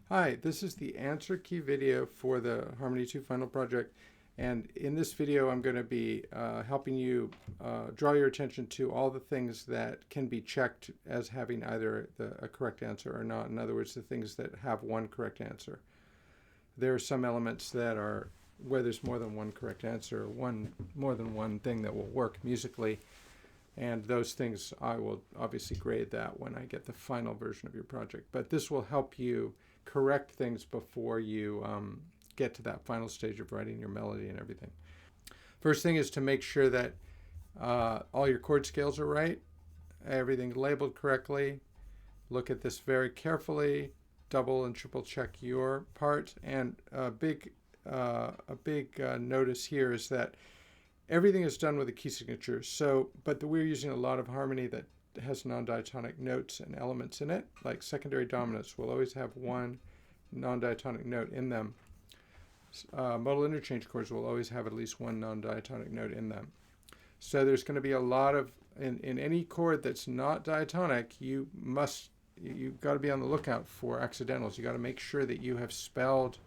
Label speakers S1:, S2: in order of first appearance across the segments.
S1: Hi, this is the answer key video for the Harmony 2 final project. And in this video, I'm going to be helping you draw your attention to all the things that can be checked as having either a correct answer or not. In other words, the things that have one correct answer. There are some elements that are where there's more than one correct answer, more than one thing that will work musically. And those things, I will obviously grade that when I get the final version of your project. But this will help you correct things before you get to that final stage of writing your melody and everything. First thing is to make sure that all your chord scales are right, everything labeled correctly. Look at this very carefully, double and triple check your part. And a big notice here is that everything is done with a key signature. So, but we're using a lot of harmony that has non-diatonic notes and elements in it. Like secondary dominants will always have one non-diatonic note in them. Modal interchange chords will always have at least one non-diatonic note in them. So there's going to be a lot of, in any chord that's not diatonic, you've got to be on the lookout for accidentals. You got to make sure that you have spelled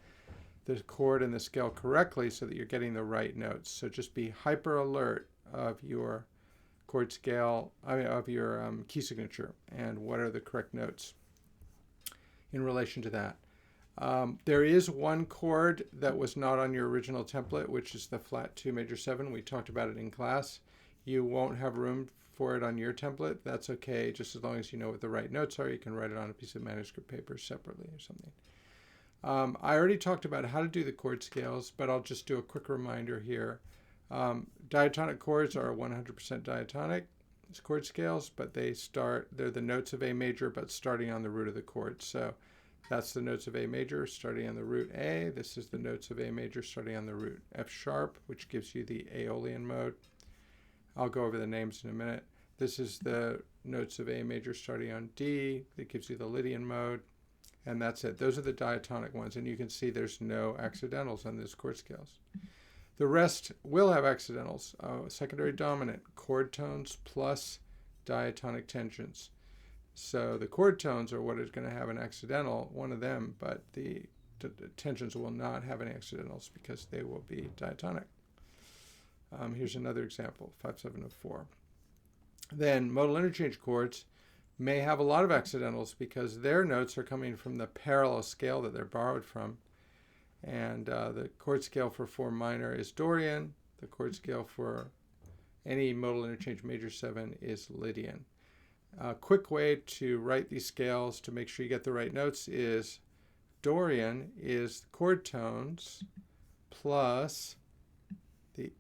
S1: the chord and the scale correctly so that you're getting the right notes. So just be hyper alert of your chord scale, of your key signature, and what are the correct notes in relation to that. There is one chord that was not on your original template, which is the flat 2 major 7. We talked about it in class. You won't have room for it on your template. That's okay, just as long as you know what the right notes are. You can write it on a piece of manuscript paper separately or something. I already talked about how to do the chord scales, but I'll just do a quick reminder here. Diatonic chords are 100% diatonic chord scales, but they're the notes of A major, but starting on the root of the chord. So that's the notes of A major starting on the root A. This is the notes of A major starting on the root F sharp, which gives you the Aeolian mode. I'll go over the names in a minute. This is the notes of A major starting on D. That gives you the Lydian mode. And that's it. Those are the diatonic ones. And you can see there's no accidentals on those chord scales. The rest will have accidentals. Secondary dominant, chord tones plus diatonic tensions. So the chord tones are what is going to have an accidental, one of them, but the tensions will not have any accidentals because they will be diatonic. Here's another example, 5704. Then modal interchange chords may have a lot of accidentals because their notes are coming from the parallel scale that they're borrowed from. And the chord scale for 4 minor is Dorian. The chord scale for any modal interchange major 7 is Lydian. A quick way to write these scales to make sure you get the right notes is Dorian is chord tones plus the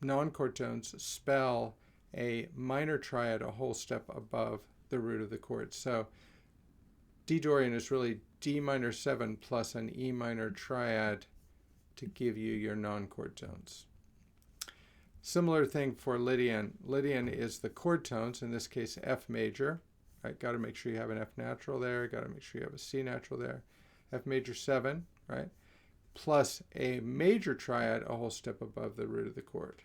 S1: non-chord tones spell a minor triad a whole step above the root of the chord. So D Dorian is really D minor 7 plus an E minor triad to give you your non-chord tones. Similar thing for Lydian. Lydian is the chord tones, in this case F major. Right, got to make sure you have an F natural there, got to make sure you have a C natural there. F major 7, right? Plus a major triad a whole step above the root of the chord.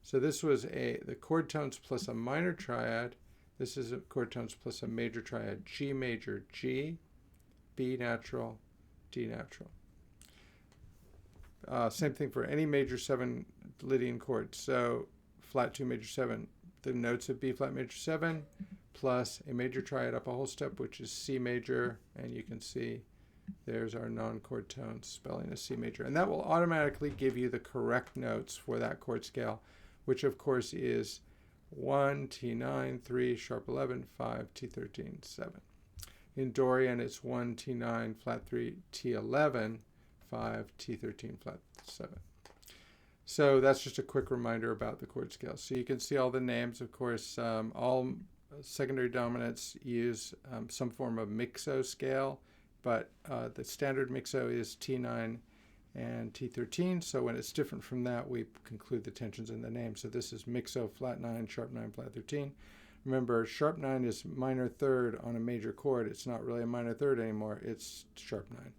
S1: So this was the chord tones plus a minor triad. This is a chord tones plus a major triad, G major, G, B natural, D natural. Same thing for any major 7 Lydian chord. So flat 2 major 7, the notes of B flat major 7 plus a major triad up a whole step, which is C major, and you can see there's our non-chord tones spelling a C major. And that will automatically give you the correct notes for that chord scale, which of course is 1, T9, 3, sharp 11, 5, T13, 7. In Dorian, it's 1, T9, flat 3, T11, 5, T13, flat 7. So that's just a quick reminder about the chord scales. So you can see all the names. Of course, all secondary dominants use some form of mixo scale, but the standard mixo is T9 and T13. So when it's different from that, we conclude the tensions in the name. So this is mixo flat 9, sharp 9, flat 13. Remember, sharp 9 is minor third on a major chord. It's not really a minor third anymore. It's sharp 9.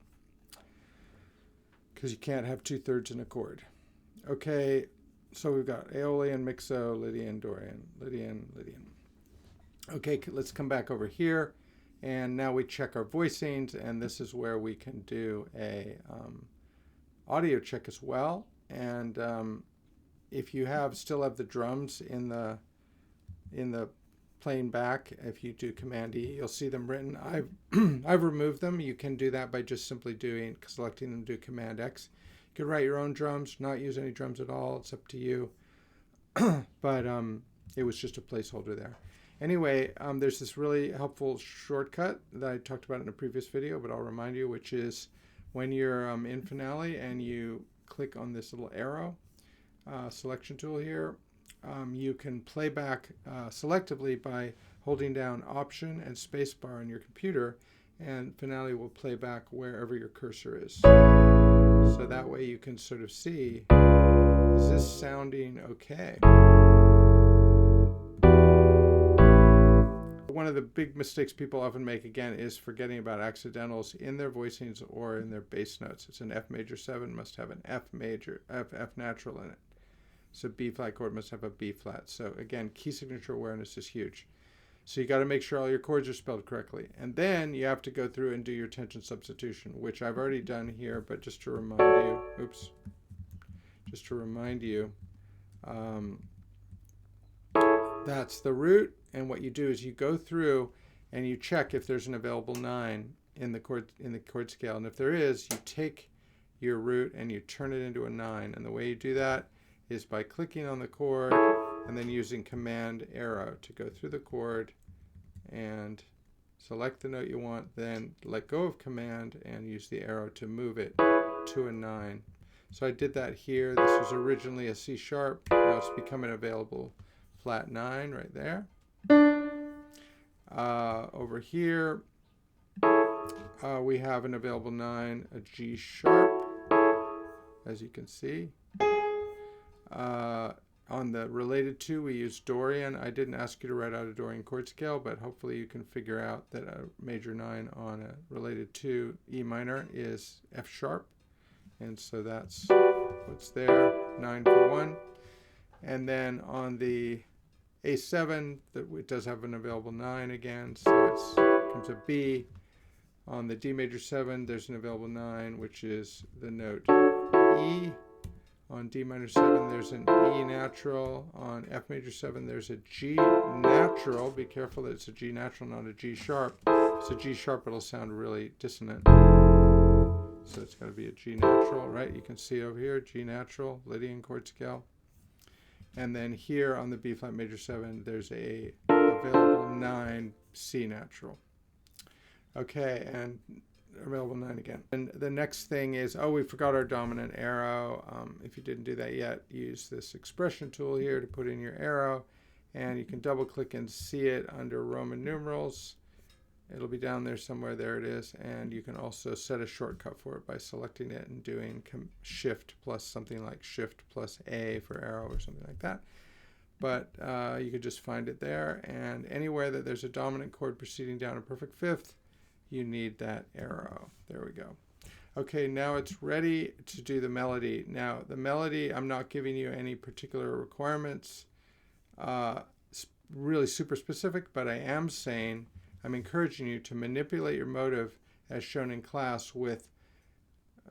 S1: Because you can't have 2/3 in a chord. Okay, so we've got Aeolian, mixo, Lydian, Dorian, Lydian, Lydian. Okay, let's come back over here. And now we check our voicings, and this is where we can do a audio check as well. And if you still have the drums in the playing back, if you do Command E, you'll see them written. I've removed them. You can do that by just simply selecting them, do Command X. You could write your own drums, not use any drums at all. It's up to you. But it was just a placeholder there. Anyway, there's this really helpful shortcut that I talked about in a previous video, but I'll remind you, which is when you're in Finale and you click on this little arrow selection tool here, you can play back selectively by holding down Option and Spacebar on your computer, and Finale will play back wherever your cursor is. So that way you can sort of see, is this sounding okay? One of the big mistakes people often make, again, is forgetting about accidentals in their voicings or in their bass notes. It's an F major 7, must have an F natural in it. So B flat chord must have a B flat. So again, key signature awareness is huge. So you got to make sure all your chords are spelled correctly. And then you have to go through and do your tension substitution, which I've already done here, but just to remind you, that's the root. And what you do is you go through and you check if there's an available 9 in the chord scale. And if there is, you take your root and you turn it into a 9. And the way you do that is by clicking on the chord and then using Command arrow to go through the chord and select the note you want, then let go of Command and use the arrow to move it to a 9. So I did that here. This was originally a C sharp. Now it's become an available flat 9 right there. Over here, we have an available 9, a G sharp, as you can see. On the related to, we use Dorian. I didn't ask you to write out a Dorian chord scale, but hopefully you can figure out that a major 9 on a related to E minor is F sharp. And so that's what's there, 9 for 1. And then on the A7, it does have an available 9 again, so it comes a B. On the D major 7, there's an available 9, which is the note E. On D minor 7, there's an E natural. On F major 7, there's a G natural. Be careful that it's a G natural, not a G sharp. If it's a G sharp, it'll sound really dissonant. So it's got to be a G natural, right? You can see over here, G natural, Lydian chord scale. And then here on the B flat major 7, there's a available 9 C natural. Okay, and available 9 again. And the next thing is, we forgot our dominant arrow. If you didn't do that yet, use this expression tool here to put in your arrow, and you can double click and see it under Roman numerals. It'll be down there somewhere. There it is. And you can also set a shortcut for it by selecting it and doing Shift plus something like Shift plus A for arrow or something like that. But you could just find it there. And anywhere that there's a dominant chord proceeding down a perfect fifth, you need that arrow. There we go. Okay, now it's ready to do the melody. Now, the melody, I'm not giving you any particular requirements, really super specific, but I am saying, I'm encouraging you to manipulate your motive as shown in class with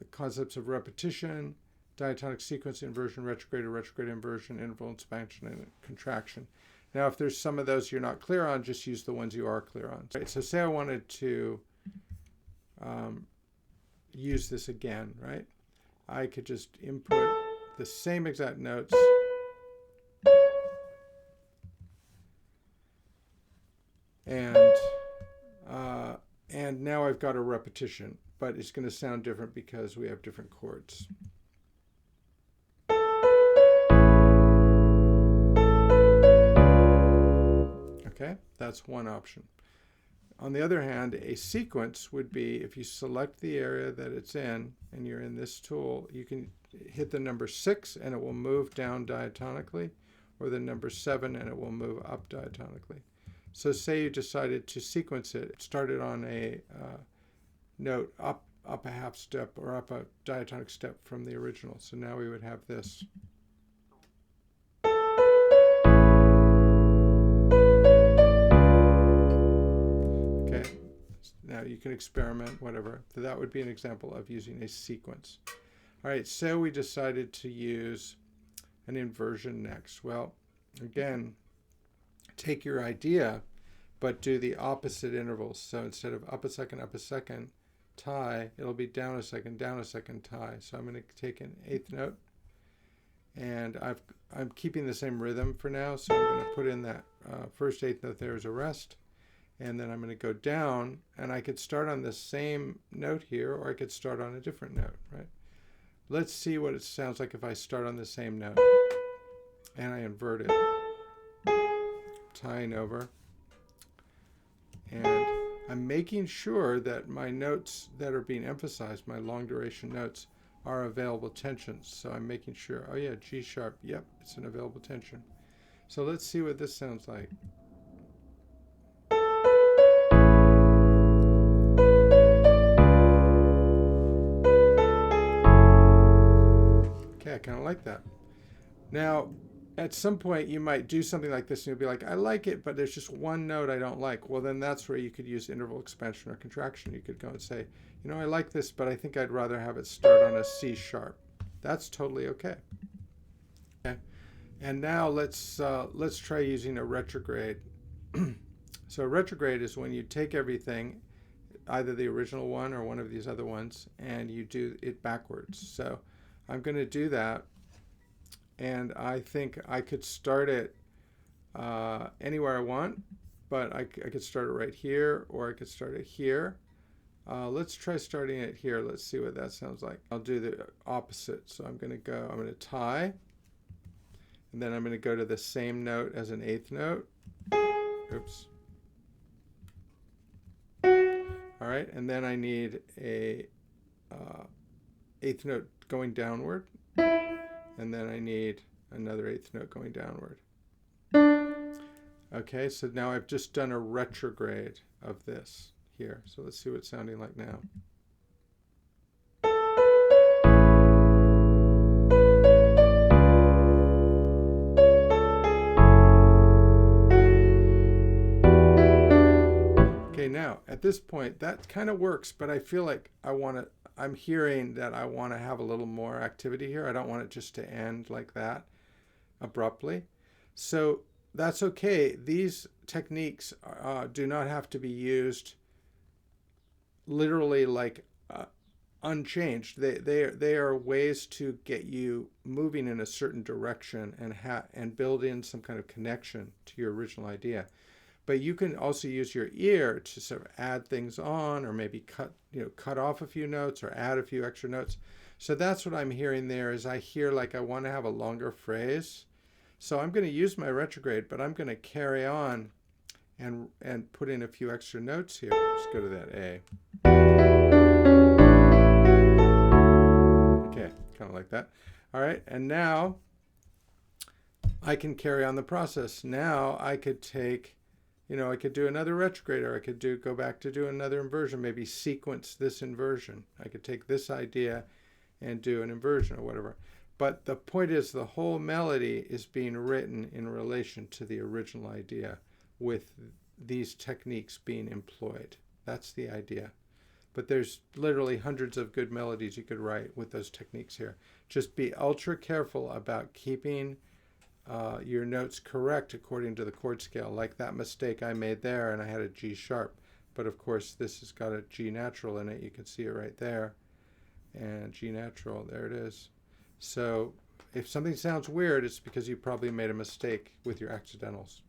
S1: concepts of repetition, diatonic sequence, inversion, retrograde or retrograde inversion, interval expansion, and contraction. Now, if there's some of those you're not clear on, just use the ones you are clear on. Right, so say I wanted to use this again, right? I could just input the same exact notes and now I've got a repetition, but it's going to sound different because we have different chords. Okay, that's one option. On the other hand, a sequence would be, if you select the area that it's in and you're in this tool, you can hit the number 6 and it will move down diatonically, or the number 7 and it will move up diatonically. So say you decided to sequence it, started on a note up a half step or up a diatonic step from the original. So now we would have this. Okay, Now you can experiment, whatever. So that would be an example of using a sequence. All right, so we decided to use an inversion next. Well, again, take your idea, but do the opposite intervals. So instead of up a second, tie, it'll be down a second, tie. So I'm going to take an eighth note, and I'm keeping the same rhythm for now. So I'm going to put in that first eighth note there as a rest, and then I'm going to go down, and I could start on the same note here, or I could start on a different note, right? Let's see what it sounds like if I start on the same note, and I invert it, tying over, and I'm making sure that my notes that are being emphasized, my long duration notes, are available tensions. So I'm making sure, oh yeah, G sharp, yep, it's an available tension. So let's see what this sounds like. Okay, I kind of like that. Now, at some point you might do something like this and you'll be like, I like it, but there's just one note I don't like. Well, then that's where you could use interval expansion or contraction. You could go and say, you know, I like this, but I think I'd rather have it start on a C sharp. That's totally okay. Okay. And now let's try using a retrograde. So a retrograde is when you take everything, either the original one or one of these other ones, and you do it backwards. So I'm going to do that. And I think I could start it anywhere I want, but I could start it right here, or I could start it here. Let's try starting it here. Let's see what that sounds like. I'll do the opposite. So I'm going to tie, and then I'm going to go to the same note as an eighth note. Oops. All right, and then I need a eighth note going downward. And then I need another eighth note going downward. Okay, so now I've just done a retrograde of this here. So let's see what it's sounding like now. Okay, now at this point that kind of works, but I feel like I'm hearing that I want to have a little more activity here. I don't want it just to end like that abruptly. So that's okay. These techniques do not have to be used literally like unchanged. They are ways to get you moving in a certain direction and build in some kind of connection to your original idea. But you can also use your ear to sort of add things on, or maybe cut off a few notes or add a few extra notes. So that's what I'm hearing there. Is I hear like I want to have a longer phrase. So I'm going to use my retrograde, but I'm going to carry on and put in a few extra notes here. Let's go to that A. Okay, kind of like that. All right, and now I can carry on the process. Now I could take, I could do another retrograde, or I could go back to do another inversion, maybe sequence this inversion. I could take this idea and do an inversion or whatever. But the point is the whole melody is being written in relation to the original idea with these techniques being employed. That's the idea. But there's literally hundreds of good melodies you could write with those techniques here. Just be ultra careful about keeping your notes correct according to the chord scale, like that mistake I made there, and I had a G sharp, but of course this has got a G natural in it. You can see it right there, and G natural, there it is. So if something sounds weird, it's because you probably made a mistake with your accidentals.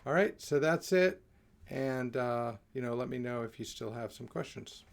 S1: All right, so that's it, and let me know if you still have some questions.